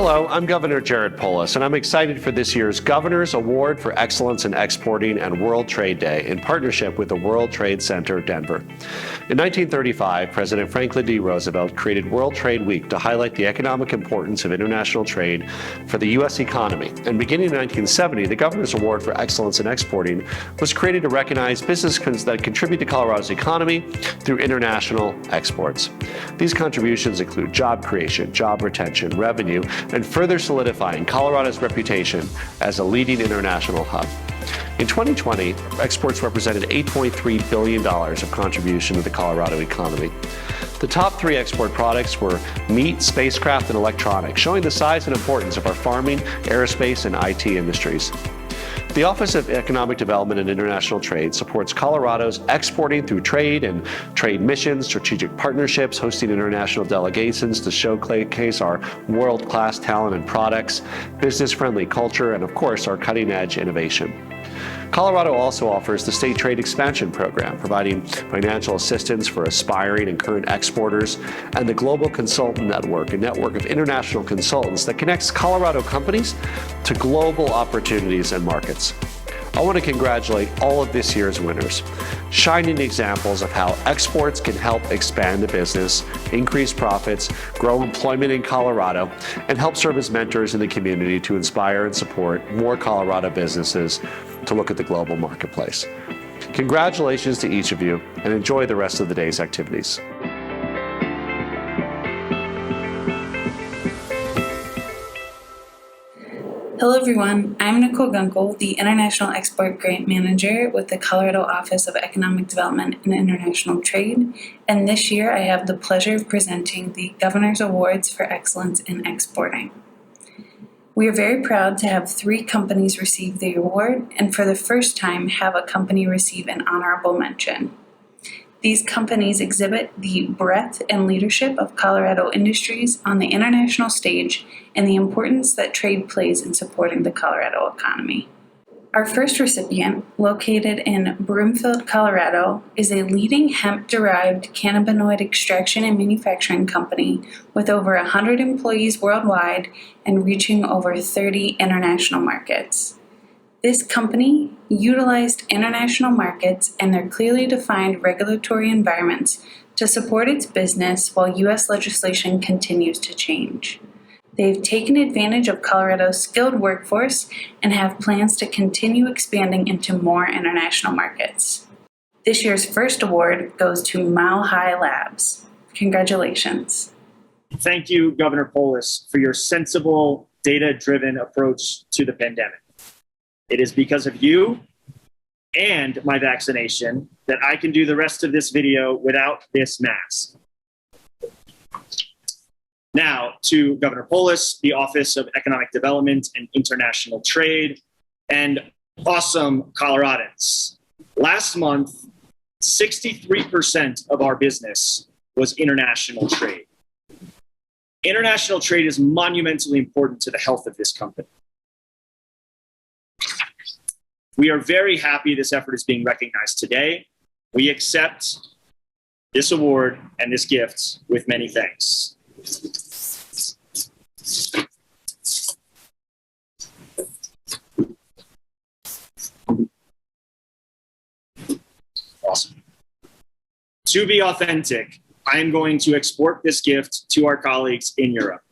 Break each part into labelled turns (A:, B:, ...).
A: Hello, I'm Governor Jared Polis, and I'm excited for this year's Governor's Award for Excellence in Exporting and World Trade Day in partnership with the World Trade Center, Denver. In 1935, President Franklin D. Roosevelt created World Trade Week to highlight the economic importance of international trade for the U.S. economy. And beginning in 1970, the Governor's Award for Excellence in Exporting was created to recognize businesses that contribute to Colorado's economy through international exports. These contributions include job creation, job retention, revenue, and further solidifying Colorado's reputation as a leading international hub. In 2020, exports represented $8.3 billion of contribution to the Colorado economy. The top three export products were meat, spacecraft, and electronics, showing the size and importance of our farming, aerospace, and IT industries. The Office of Economic Development and International Trade supports Colorado's exporting through trade and trade missions, strategic partnerships, hosting international delegations to showcase our world-class talent and products, business-friendly culture, and of course, our cutting-edge innovation. Colorado also offers the State Trade Expansion Program, providing financial assistance for aspiring and current exporters, and the Global Consultant Network, a network of international consultants that connects Colorado companies to global opportunities and markets. I want to congratulate all of this year's winners, shining examples of how exports can help expand the business, increase profits, grow employment in Colorado, and help serve as mentors in the community to inspire and support more Colorado businesses to look at the global marketplace. Congratulations to each of you, and enjoy the rest of the day's activities.
B: Hello everyone, I'm Nicole Gunkel, the International Export Grant Manager with the Colorado Office of Economic Development and International Trade, and this year I have the pleasure of presenting the Governor's Awards for Excellence in Exporting. We are very proud to have 3 companies receive the award, and for the first time have a company receive an honorable mention. These companies exhibit the breadth and leadership of Colorado industries on the international stage and the importance that trade plays in supporting the Colorado economy. Our first recipient, located in Broomfield, Colorado, is a leading hemp-derived cannabinoid extraction and manufacturing company with over 100 employees worldwide and reaching over 30 international markets. This company utilized international markets and their clearly defined regulatory environments to support its business while U.S. legislation continues to change. They've taken advantage of Colorado's skilled workforce and have plans to continue expanding into more international markets. This year's first award goes to Mile High Labs. Congratulations.
C: Thank you, Governor Polis, for your sensible, data-driven approach to the pandemic. It is because of you and my vaccination that I can do the rest of this video without this mask. Now to Governor Polis, the Office of Economic Development and International Trade, and awesome Coloradans. Last month, 63% of our business was international trade. International trade is monumentally important to the health of this company. We are very happy this effort is being recognized today. We accept this award and this gift with many thanks. Awesome. To be authentic, I am going to export this gift to our colleagues in Europe.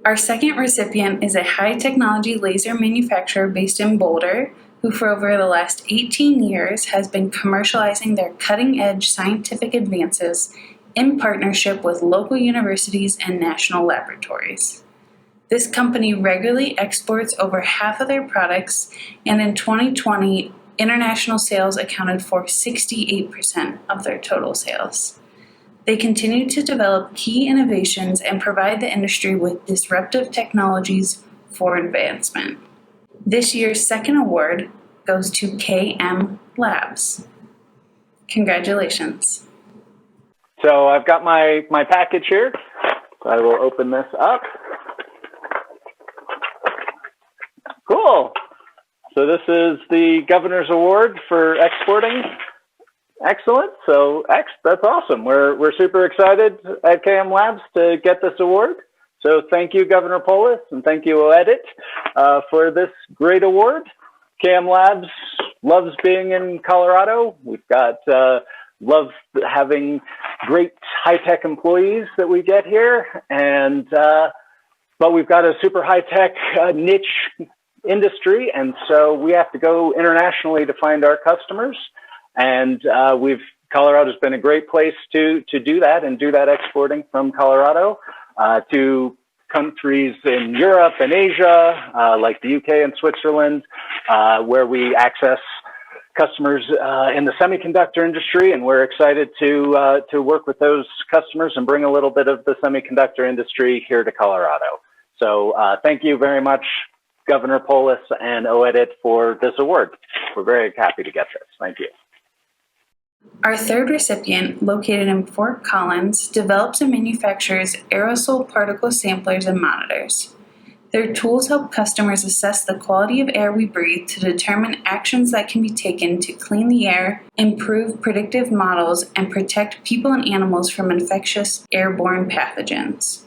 B: Our second recipient is a high-technology laser manufacturer based in Boulder, who for over the last 18 years has been commercializing their cutting-edge scientific advances in partnership with local universities and national laboratories. This company regularly exports over half of their products, and in 2020, international sales accounted for 68% of their total sales. They continue to develop key innovations and provide the industry with disruptive technologies for advancement. This year's second award goes to KM Labs. Congratulations.
D: So I've got my package here. I will open this up. Cool. So this is the Governor's Award for Exporting. Excellent. So, that's awesome. We're super excited at KM Labs to get this award. So thank you, Governor Polis, and thank you, OEDIT, for this great award. KM Labs loves being in Colorado. We've got love having great high-tech employees that we get here, and but we've got a super high-tech niche industry, and so we have to go internationally to find our customers. And Colorado's been a great place to do that and do that exporting from Colorado to countries in Europe and Asia, like the UK and Switzerland, where we access customers in the semiconductor industry, and we're excited to work with those customers and bring a little bit of the semiconductor industry here to Colorado. So thank you very much, Governor Polis and OEDIT, for this award. We're very happy to get this. Thank you.
B: Our third recipient, located in Fort Collins, develops and manufactures aerosol particle samplers and monitors. Their tools help customers assess the quality of air we breathe to determine actions that can be taken to clean the air, improve predictive models, and protect people and animals from infectious airborne pathogens.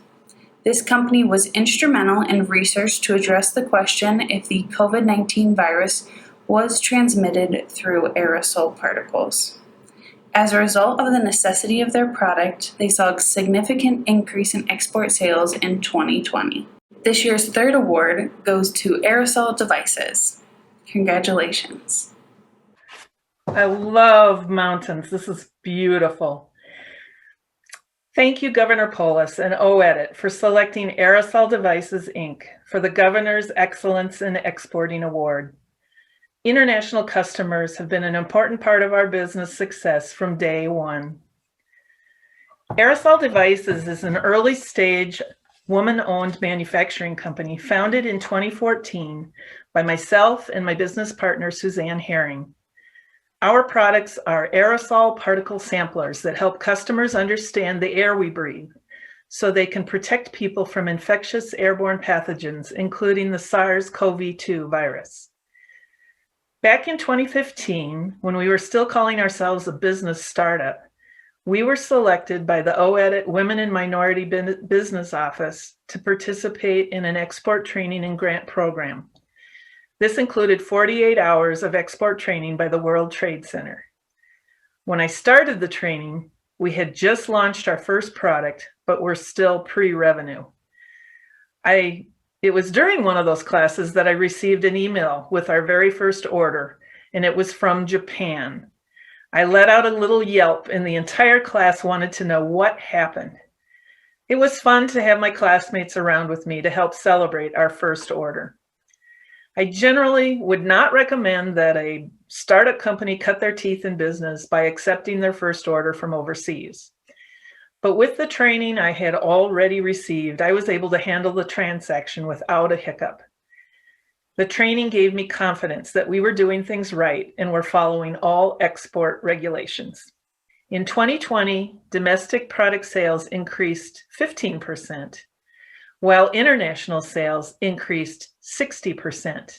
B: This company was instrumental in research to address the question if the COVID-19 virus was transmitted through aerosol particles. As a result of the necessity of their product, they saw a significant increase in export sales in 2020. This year's third award goes to Aerosol Devices. Congratulations.
E: I love mountains. This is beautiful. Thank you, Governor Polis and OEDIT, for selecting Aerosol Devices, Inc. for the Governor's Excellence in Exporting Award. International customers have been an important part of our business success from day one. Aerosol Devices is an early-stage, woman-owned manufacturing company founded in 2014 by myself and my business partner, Suzanne Herring. Our products are aerosol particle samplers that help customers understand the air we breathe so they can protect people from infectious airborne pathogens, including the SARS-CoV-2 virus. Back in 2015, when we were still calling ourselves a business startup, we were selected by the OEDIT Women and Minority Business Office to participate in an export training and grant program. This included 48 hours of export training by the World Trade Center. When I started the training, we had just launched our first product, but we're still pre-revenue. It was during one of those classes that I received an email with our very first order, and it was from Japan. I let out a little yelp, and the entire class wanted to know what happened. It was fun to have my classmates around with me to help celebrate our first order. I generally would not recommend that a startup company cut their teeth in business by accepting their first order from overseas. But with the training I had already received, I was able to handle the transaction without a hiccup. The training gave me confidence that we were doing things right and were following all export regulations. In 2020, domestic product sales increased 15%, while international sales increased 60%.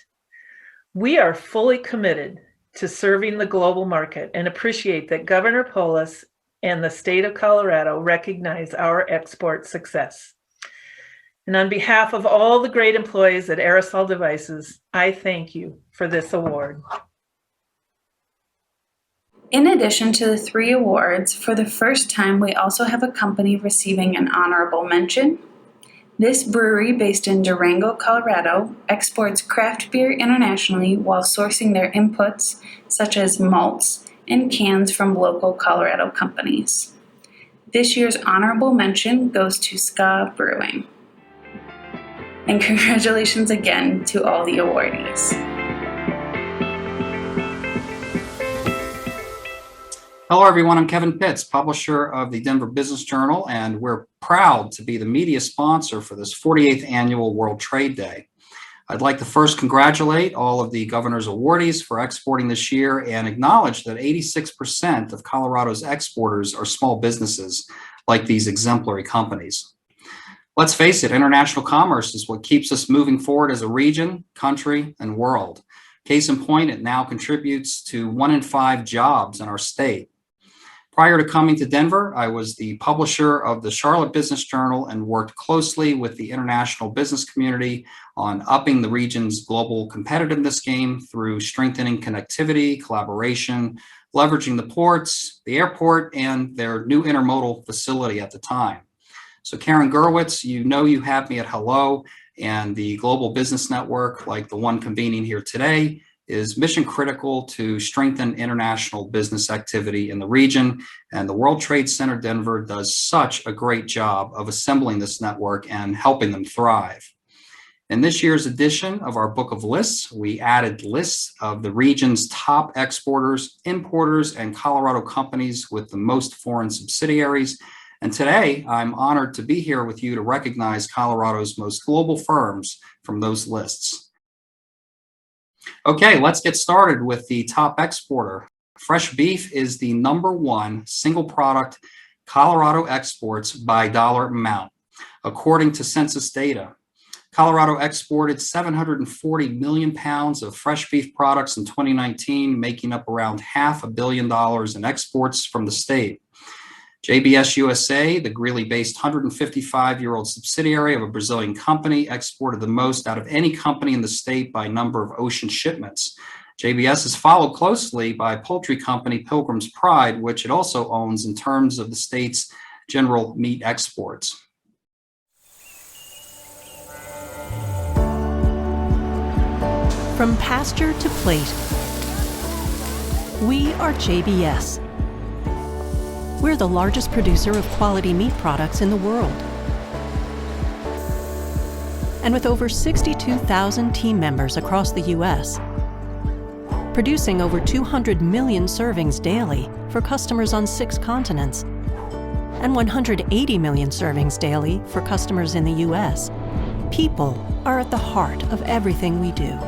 E: We are fully committed to serving the global market and appreciate that Governor Polis and the state of Colorado recognize our export success. And on behalf of all the great employees at Aerosol Devices, I thank you for this award.
B: In addition to the 3 awards, for the first time, we also have a company receiving an honorable mention. This brewery, based in Durango, Colorado, exports craft beer internationally while sourcing their inputs, such as malts and cans, from local Colorado companies. This year's honorable mention goes to Ska Brewing. And congratulations again to all the awardees.
F: Hello, everyone. I'm Kevin Pitts, publisher of the Denver Business Journal, and we're proud to be the media sponsor for this 48th annual World Trade Day. I'd like to first congratulate all of the governor's awardees for exporting this year and acknowledge that 86% of Colorado's exporters are small businesses like these exemplary companies. Let's face it, international commerce is what keeps us moving forward as a region, country, and world. Case in point, it now contributes to 1 in 5 jobs in our state. Prior to coming to Denver, I was the publisher of the Charlotte Business Journal and worked closely with the international business community on upping the region's global competitiveness game through strengthening connectivity, collaboration, leveraging the ports, the airport, and their new intermodal facility at the time. So Karen Gerwitz, you know you have me at hello, and the Global Business Network, like the one convening here today, is mission critical to strengthen international business activity in the region. And the World Trade Center Denver does such a great job of assembling this network and helping them thrive. In this year's edition of our Book of Lists, we added lists of the region's top exporters, importers, and Colorado companies with the most foreign subsidiaries. And today, I'm honored to be here with you to recognize Colorado's most global firms from those lists. Okay, let's get started with the top exporter. Fresh beef is the #1 single product Colorado exports by dollar amount, according to census data. Colorado exported 740 million pounds of fresh beef products in 2019, making up around $500 million in exports from the state. JBS USA, the Greeley-based 155-year-old subsidiary of a Brazilian company, exported the most out of any company in the state by number of ocean shipments. JBS is followed closely by poultry company Pilgrim's Pride, which it also owns in terms of the state's general meat exports.
G: From pasture to plate, we are JBS. We're the largest producer of quality meat products in the world. And with over 62,000 team members across the U.S., producing over 200 million servings daily for customers on 6 continents, and 180 million servings daily for customers in the U.S., people are at the heart of everything we do.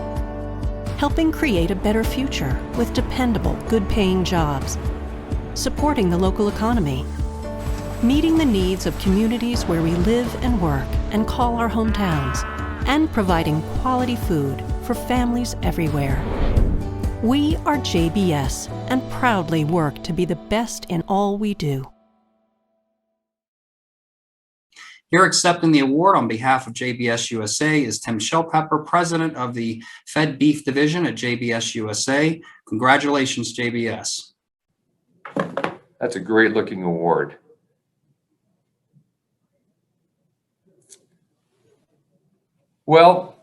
G: Helping create a better future with dependable, good-paying jobs, supporting the local economy, meeting the needs of communities where we live and work and call our hometowns, and providing quality food for families everywhere. We are JBS and proudly work to be the best in all we do.
F: Here accepting the award on behalf of JBS USA is Tim Shellpepper, president of the Fed Beef Division at JBS USA. Congratulations, JBS.
H: That's a great looking award. Well,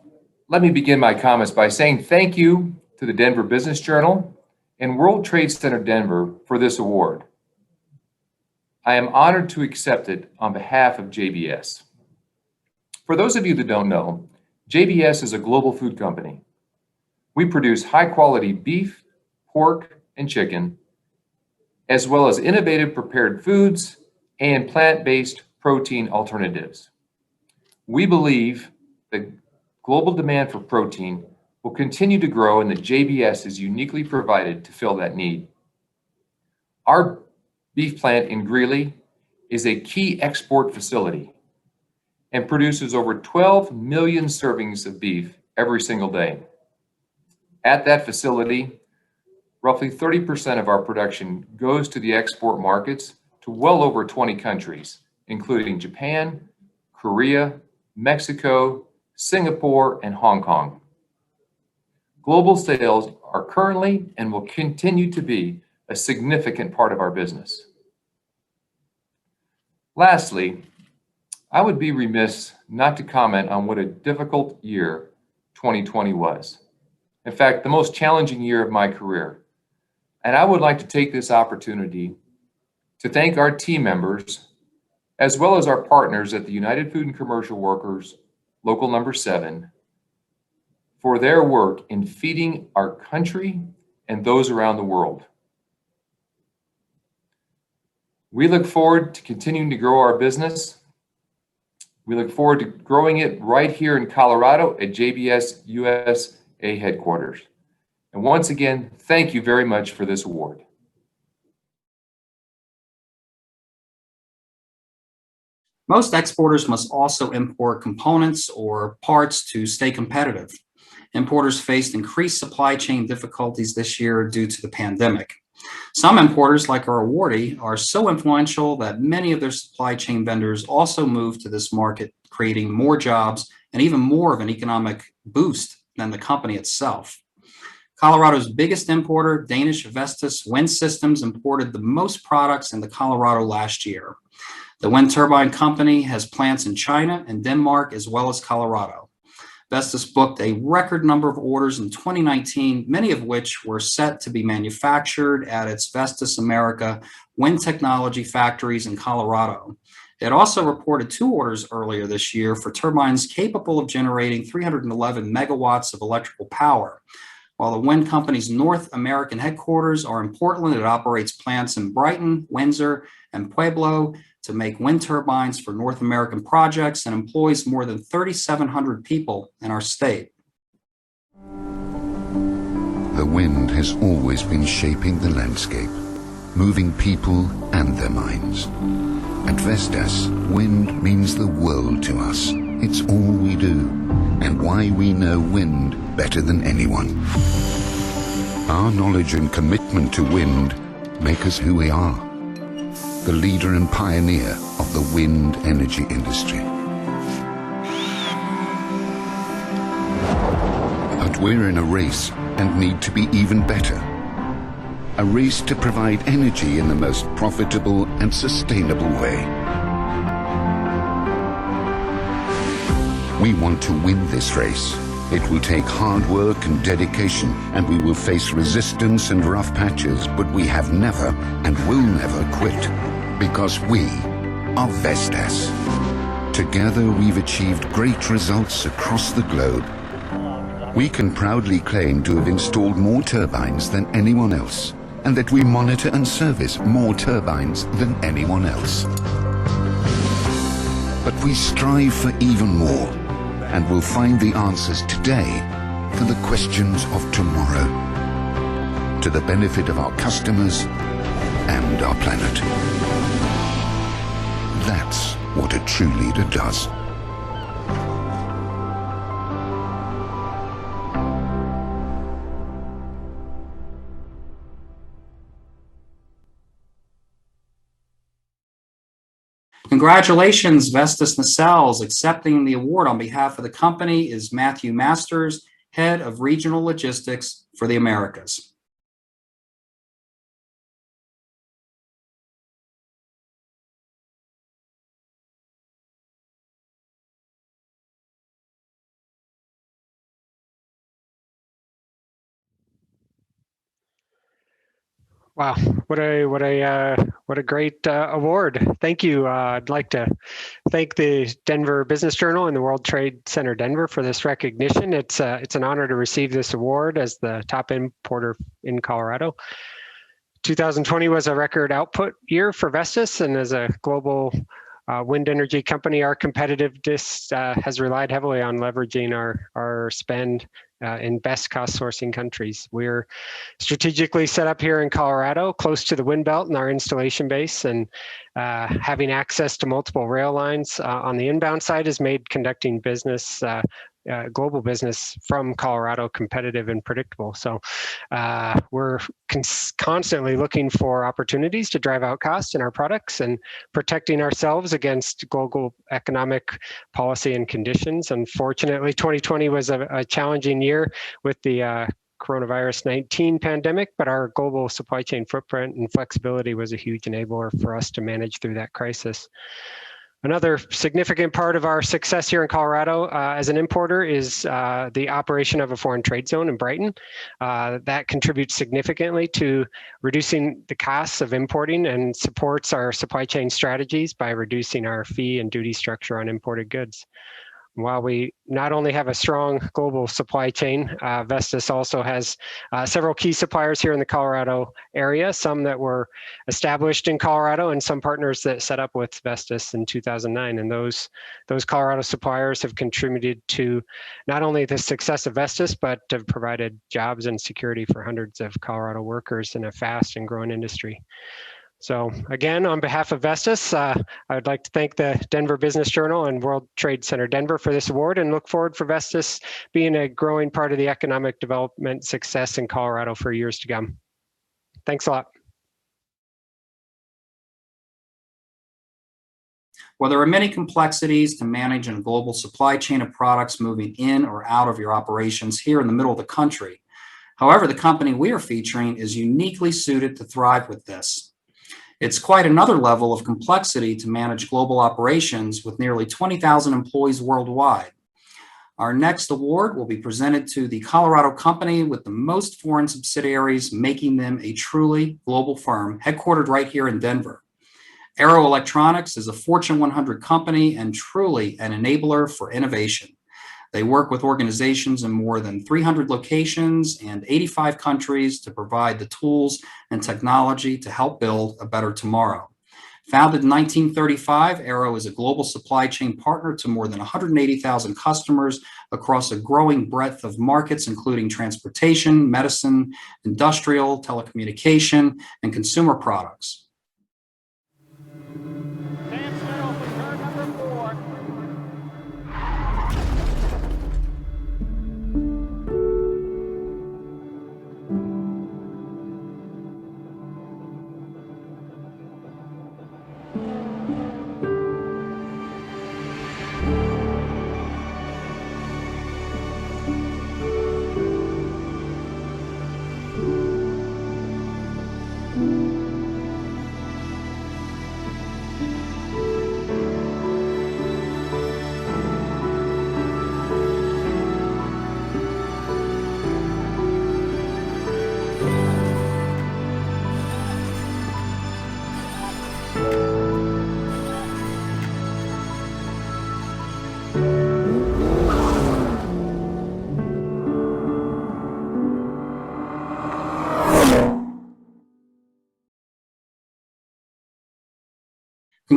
H: let me begin my comments by saying thank you to the Denver Business Journal and World Trade Center Denver for this award. I am honored to accept it on behalf of JBS. For those of you that don't know, JBS is a global food company. We produce high quality beef, pork, and chicken, as well as innovative prepared foods and plant-based protein alternatives. We believe the global demand for protein will continue to grow, and that JBS is uniquely provided to fill that need. Our beef plant in Greeley is a key export facility and produces over 12 million servings of beef every single day. At that facility, roughly 30% of our production goes to the export markets to well over 20 countries, including Japan, Korea, Mexico, Singapore, and Hong Kong. Global sales are currently and will continue to be a significant part of our business. Lastly, I would be remiss not to comment on what a difficult year 2020 was. In fact, the most challenging year of my career. And I would like to take this opportunity to thank our team members, as well as our partners at the United Food and Commercial Workers Local Number 7, for their work in feeding our country and those around the world. We look forward to continuing to grow our business. We look forward to growing it right here in Colorado at JBS USA headquarters. And once again, thank you very much for this award.
F: Most exporters must also import components or parts to stay competitive. Importers faced increased supply chain difficulties this year due to the pandemic. Some importers, like our awardee, are so influential that many of their supply chain vendors also move to this market, creating more jobs and even more of an economic boost than the company itself. Colorado's biggest importer, Danish Vestas Wind Systems, imported the most products into Colorado last year. The wind turbine company has plants in China and Denmark, as well as Colorado. Vestas booked a record number of orders in 2019, many of which were set to be manufactured at its Vestas America wind technology factories in Colorado. It also reported 2 orders earlier this year for turbines capable of generating 311 megawatts of electrical power. While the wind company's North American headquarters are in Portland, it operates plants in Brighton, Windsor, and Pueblo to make wind turbines for North American projects and employs more than 3,700 people in our state.
I: The wind has always been shaping the landscape, moving people and their minds. At Vestas, wind means the world to us. It's all we do, and why we know wind better than anyone. Our knowledge and commitment to wind make us who we are, the leader and pioneer of the wind energy industry. But we're in a race and need to be even better. A race to provide energy in the most profitable and sustainable way. We want to win this race. It will take hard work and dedication, and we will face resistance and rough patches, but we have never and will never quit, because we are Vestas. Together we've achieved great results across the globe. We can proudly claim to have installed more turbines than anyone else, and that we monitor and service more turbines than anyone else. But we strive for even more, and will find the answers today for the questions of tomorrow, to the benefit of our customers and our planet. That's what a true leader does.
F: Congratulations, Vestas Nacelles. Accepting the award on behalf of the company is Matthew Masters, Head of Regional Logistics for the Americas.
J: Wow, what a great award! Thank you. I'd like to thank the Denver Business Journal and the World Trade Center Denver for this recognition. It's an honor to receive this award as the top importer in Colorado. 2020 was a record output year for Vestas, and as a global wind energy company, our competitiveness has relied heavily on leveraging our spend in best cost sourcing countries. We're strategically set up here in Colorado, close to the wind belt and our installation base, and having access to multiple rail lines on the inbound side has made conducting business, global business from Colorado competitive and predictable. So we're constantly looking for opportunities to drive out costs in our products and protecting ourselves against global economic policy and conditions. Unfortunately, 2020 was a challenging year with the coronavirus 19 pandemic, but our global supply chain footprint and flexibility was a huge enabler for us to manage through that crisis. Another significant part of our success here in Colorado as an importer is the operation of a foreign trade zone in Brighton. That contributes significantly to reducing the costs of importing and supports our supply chain strategies by reducing our fee and duty structure on imported goods. While we not only have a strong global supply chain, Vestas also has several key suppliers here in the Colorado area, some that were established in Colorado and some partners that set up with Vestas in 2009. And those Colorado suppliers have contributed to not only the success of Vestas, but have provided jobs and security for hundreds of Colorado workers in a fast and growing industry. So again, on behalf of Vestas, I would like to thank the Denver Business Journal and World Trade Center Denver for this award and look forward for Vestas being a growing part of the economic development success in Colorado for years to come. Thanks a lot.
F: Well, there are many complexities to manage in a global supply chain of products moving in or out of your operations here in the middle of the country. However, the company we are featuring is uniquely suited to thrive with this. It's quite another level of complexity to manage global operations with nearly 20,000 employees worldwide. Our next award will be presented to the Colorado company with the most foreign subsidiaries, making them a truly global firm headquartered right here in Denver. Arrow Electronics is a Fortune 100 company and truly an enabler for innovation. They work with organizations in more than 300 locations and 85 countries to provide the tools and technology to help build a better tomorrow. Founded in 1935, Arrow is a global supply chain partner to more than 180,000 customers across a growing breadth of markets, including transportation, medicine, industrial, telecommunication, and consumer products.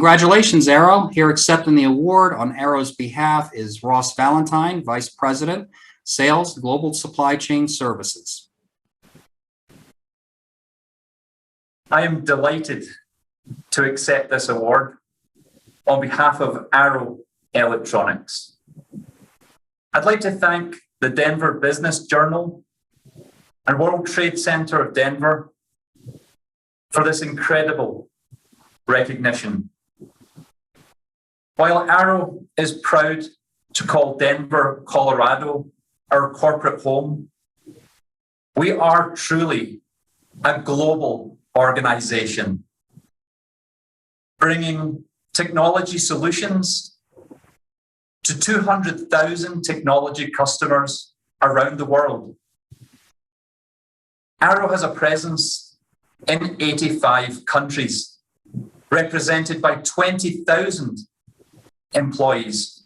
F: Congratulations, Arrow. Here accepting the award on Arrow's behalf is Ross Valentine, Vice President, Sales, Global Supply Chain Services.
K: I am delighted to accept this award on behalf of Arrow Electronics. I'd like to thank the Denver Business Journal and World Trade Center of Denver for this incredible recognition. While Arrow is proud to call Denver, Colorado, our corporate home, we are truly a global organization, bringing technology solutions to 200,000 technology customers around the world. Arrow has a presence in 85 countries, represented by 20,000 employees.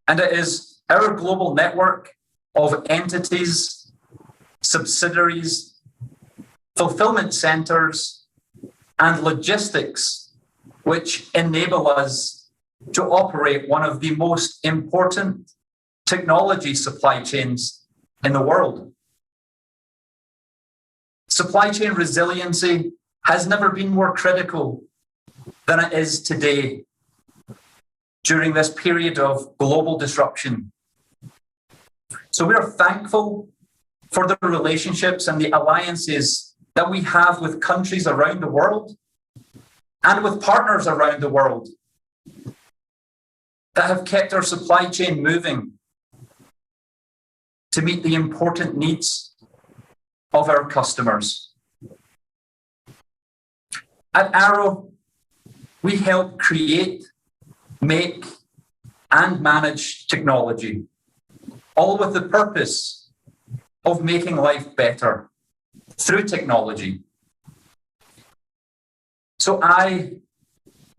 K: And it is our global network of entities, subsidiaries, fulfillment centers, and logistics which enable us to operate one of the most important technology supply chains in the world. Supply chain resiliency has never been more critical than it is today during this period of global disruption. So we are thankful for the relationships and the alliances that we have with countries around the world and with partners around the world that have kept our supply chain moving to meet the important needs of our customers. At Arrow, we help create, make, and manage technology, all with the purpose of making life better through technology. So I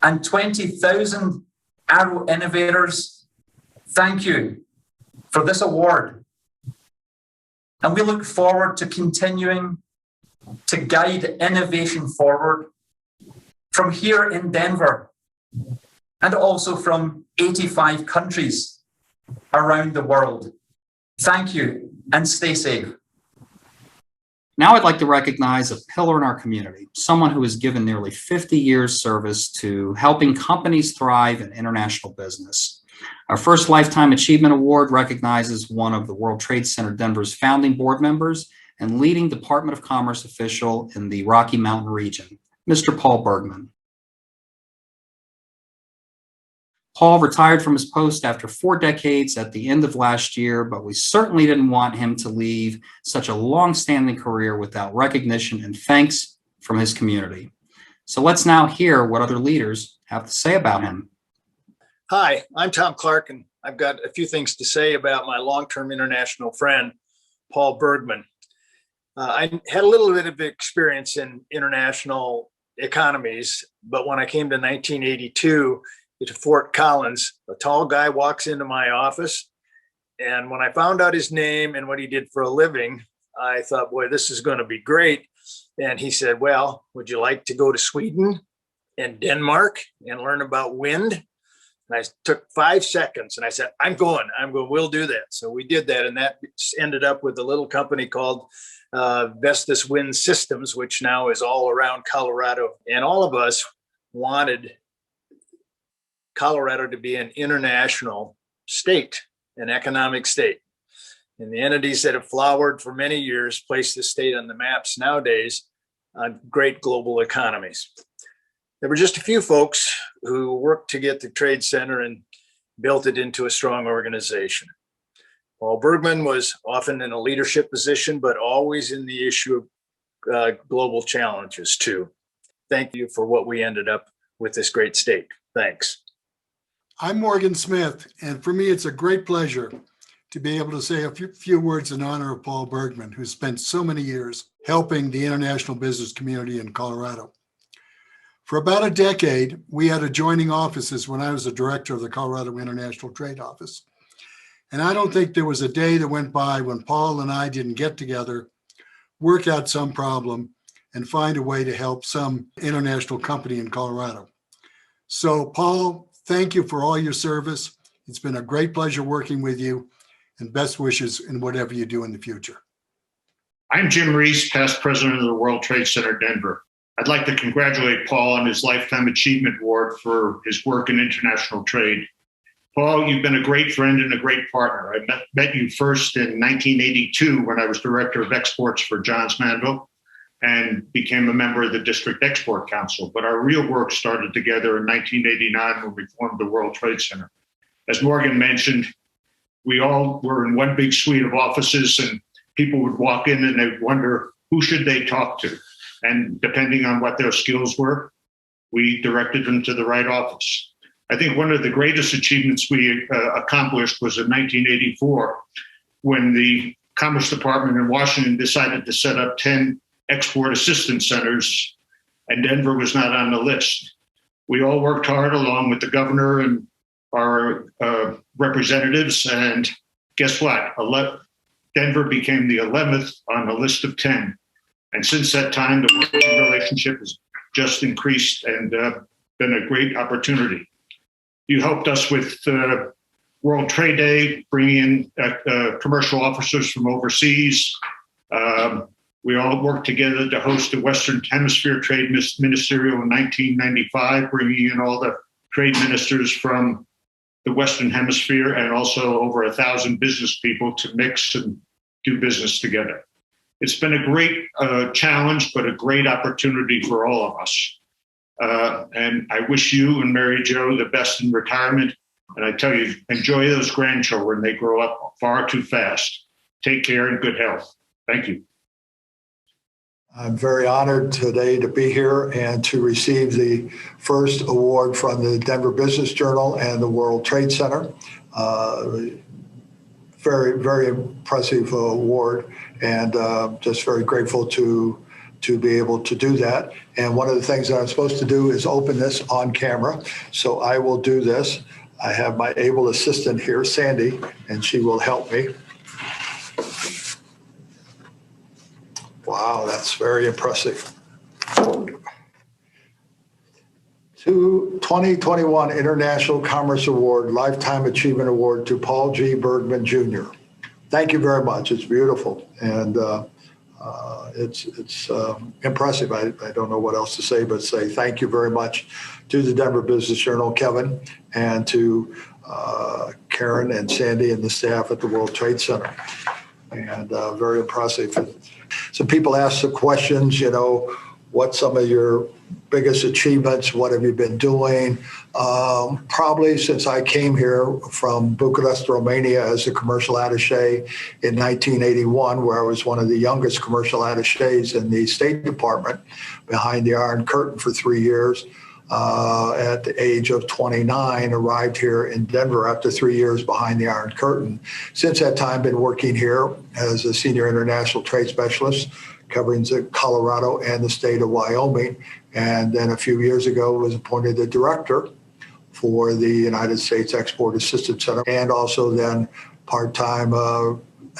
K: and 20,000 Arrow innovators thank you for this award. And we look forward to continuing to guide innovation forward from here in Denver and also from 85 countries around the world. Thank you and stay safe.
F: Now I'd like to recognize a pillar in our community, someone who has given nearly 50 years service to helping companies thrive in international business. Our first Lifetime Achievement Award recognizes one of the World Trade Center Denver's founding board members, and leading Department of Commerce official in the Rocky Mountain region, Mr. Paul Bergman. Paul retired from his post after 4 decades at the end of last year, but we certainly didn't want him to leave such a long-standing career without recognition and thanks from his community. So let's now hear what other leaders have to say about him.
L: Hi, I'm Tom Clark, and I've got a few things to say about my long-term international friend, Paul Bergman. I had a little bit of experience in international economies, but when I came to 1982, to Fort Collins, a tall guy walks into my office. And when I found out his name and what he did for a living, I thought, boy, this is going to be great. And he said, well, would you like to go to Sweden and Denmark and learn about wind? And I took 5 seconds and I said, I'm going, we'll do that. So we did that. And that ended up with a little company called Vestas Wind Systems, which now is all around Colorado. And all of us wanted Colorado to be an international state, an economic state. And the entities that have flowered for many years place the state on the maps nowadays on great global economies. There were just a few folks who worked to get the trade center and built it into a strong organization. Paul Bergman was often in a leadership position, but always in the issue of global challenges too. Thank you for what we ended up with this great state. Thanks.
M: I'm Morgan Smith, and for me, it's a great pleasure to be able to say a few words in honor of Paul Bergman, who spent so many years helping the international business community in Colorado. For about a decade, we had adjoining offices when I was the director of the Colorado International Trade Office. And I don't think there was a day that went by when Paul and I didn't get together, work out some problem, and find a way to help some international company in Colorado. So, Paul, thank you for all your service. It's been a great pleasure working with you, and best wishes in whatever you do in the future.
N: I'm Jim Reese, past president of the World Trade Center, Denver. I'd like to congratulate Paul on his Lifetime Achievement Award for his work in international trade. Paul, you've been a great friend and a great partner. I met you first in 1982 when I was director of exports for Johns Manville and became a member of the District Export Council. But our real work started together in 1989 when we formed the World Trade Center. As Morgan mentioned, we all were in one big suite of offices, and people would walk in and they'd wonder, who should they talk to? And depending on what their skills were, we directed them to the right office. I think one of the greatest achievements we accomplished was in 1984, when the Commerce Department in Washington decided to set up 10 export assistance centers, and Denver was not on the list. We all worked hard along with the governor and our representatives, and guess what? Denver became the 11th on the list of 10. And since that time, the working relationship has just increased and been a great opportunity. You helped us with World Trade Day, bringing in commercial officers from overseas. We all worked together to host the Western Hemisphere Trade Ministerial in 1995, bringing in all the trade ministers from the Western Hemisphere and also over 1,000 business people to mix and do business together. It's been a great challenge, but a great opportunity for all of us. And I wish you and Mary Jo the best in retirement. And I tell you, enjoy those grandchildren. They grow up far too fast. Take care and good health. Thank you.
O: I'm very honored today to be here and to receive the first award from the Denver Business Journal and the World Trade Center. Very, very impressive award, and just very grateful to be able to do that. And one of the things that I'm supposed to do is open this on camera. So I will do this. I have my able assistant here, Sandy, and she will help me. Wow, that's very impressive. To 2021 International Commerce Award, Lifetime Achievement Award to Paul G. Bergman Jr. Thank you very much. It's beautiful, and it's impressive. I don't know what else to say, but say thank you very much to the Denver Business Journal, Kevin, and to Karen and Sandy and the staff at the World Trade Center. And very impressive. some people ask the questions, what's some of your biggest achievements? What have you been doing? Probably since I came here from Bucharest, Romania as a commercial attaché in 1981, where I was one of the youngest commercial attachés in the State Department behind the Iron Curtain for 3 years. At the age of 29, arrived here in Denver after 3 years behind the Iron Curtain. Since that time, been working here as a senior international trade specialist, covering Colorado and the state of Wyoming. And then a few years ago was appointed the director for the United States Export Assistance Center, and also then part-time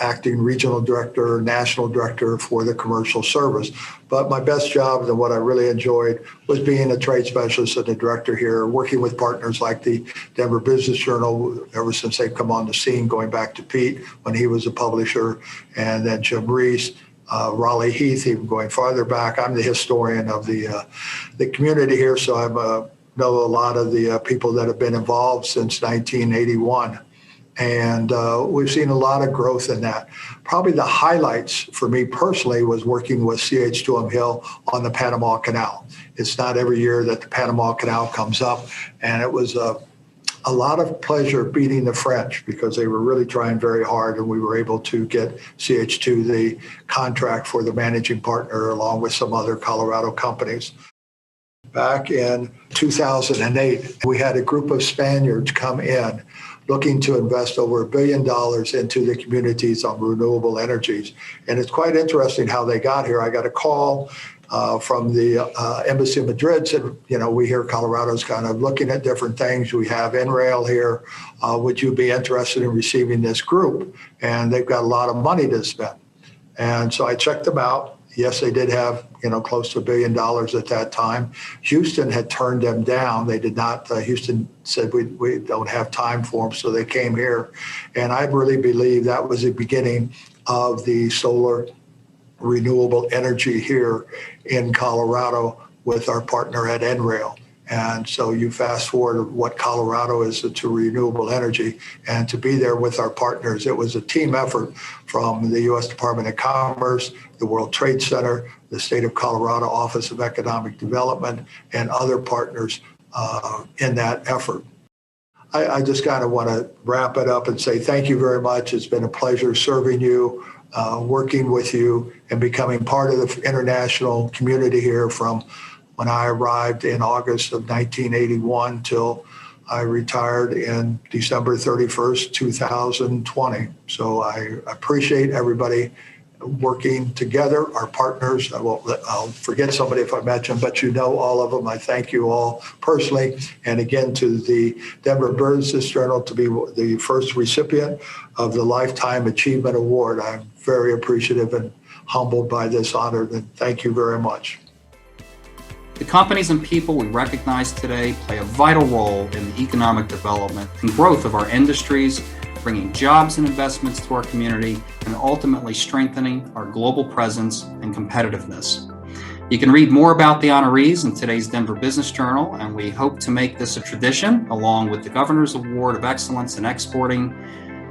O: acting regional director, national director for the commercial service. But my best job and what I really enjoyed was being a trade specialist and a director here, working with partners like the Denver Business Journal ever since they've come on the scene, going back to Pete when he was a publisher, and then Jim Reese, Raleigh Heath, even going farther back. I'm the historian of the community here, so I know a lot of the people that have been involved since 1981. And we've seen a lot of growth in that. Probably the highlights for me personally was working with CH2M Hill on the Panama Canal. It's not every year that the Panama Canal comes up, and it was a lot of pleasure beating the French because they were really trying very hard, and we were able to get CH2 the contract for the managing partner along with some other Colorado companies. Back in 2008, we had a group of Spaniards come in looking to invest over $1 billion into the communities on renewable energies. And it's quite interesting how they got here. I got a call from the Embassy of Madrid, said, we hear Colorado's kind of looking at different things. We have NRail here. Would you be interested in receiving this group? And they've got a lot of money to spend. And so I checked them out. Yes, they did have, close to $1 billion at that time. Houston had turned them down. They did not. Houston said, we don't have time for them, so they came here. And I really believe that was the beginning of the solar renewable energy here in Colorado with our partner at NRail. And so you fast forward what Colorado is to renewable energy, and to be there with our partners. It was a team effort from the U.S. Department of Commerce, the World Trade Center, the State of Colorado Office of Economic Development, and other partners in that effort. I just kind of want to wrap it up and say thank you very much. It's been a pleasure serving you, working with you, and becoming part of the international community here from when I arrived in August of 1981 till I retired in December 31st, 2020. So I appreciate everybody working together, our partners. I'll forget somebody if I mention, but all of them. I thank you all personally. And again, to the Denver Business Journal to be the first recipient of the Lifetime Achievement Award. I'm very appreciative and humbled by this honor, and thank you very much.
F: The companies and people we recognize today play a vital role in the economic development and growth of our industries, bringing jobs and investments to our community, and ultimately strengthening our global presence and competitiveness. You can read more about the honorees in today's Denver Business Journal, and we hope to make this a tradition, along with the Governor's Award of Excellence in Exporting.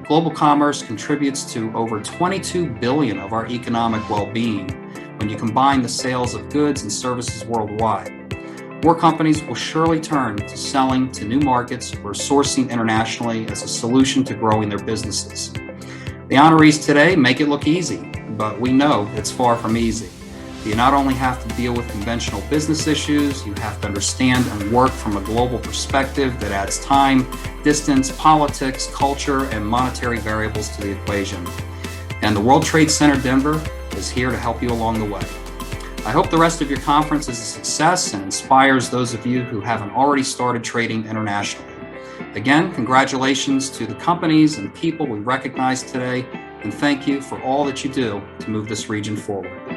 F: Global commerce contributes to over $22 billion of our economic well-being when you combine the sales of goods and services worldwide. More companies will surely turn to selling to new markets or sourcing internationally as a solution to growing their businesses. The honorees today make it look easy, but we know it's far from easy. You not only have to deal with conventional business issues, you have to understand and work from a global perspective that adds time, distance, politics, culture, and monetary variables to the equation. And the World Trade Center Denver is here to help you along the way. I hope the rest of your conference is a success and inspires those of you who haven't already started trading internationally. Again, congratulations to the companies and people we recognize today, and thank you for all that you do to move this region forward.